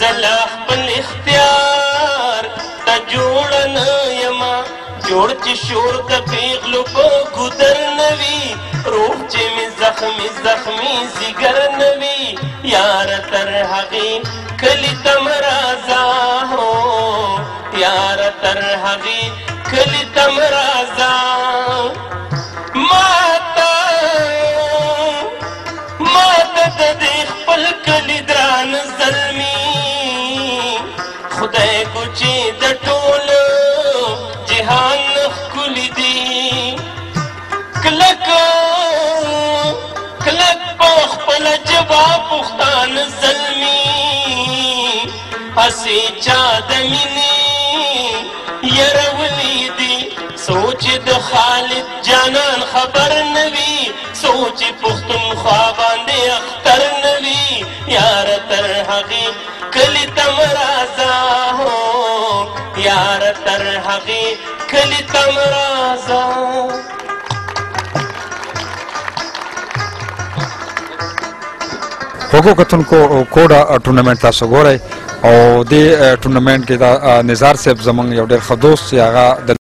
زلا خپل اختیار ته جوړه نه یما جوړ چې شور د پیغلو په ګودر نه وي روح چې مې زخمي زخمي ځیګر نه وي یاره تر هغې کلي ته مه راځه هو یاره تر هغې کلي ته مه راځه ماته د دې خپل کلي ګران زلمي خدای کو چې د ټولو جهان ښکلي دي کلک په خپله ژبه پښتانه زلمي هسې چا د مینې یرولي دي سوچ د خالد جانان خبر نه وي سوچ پښتونخوا باندې اختر نه وي یاره تر هغې کلي ته مه راځه هو یاره تر هغې کلي ته مه راځه خوږو کتونکو کوډه ټورنمنټ تاسو ګورئ او دې ټورنمنټ کې دا نزار صاحب زموږ یو ډېر ښه دوست چې هغه د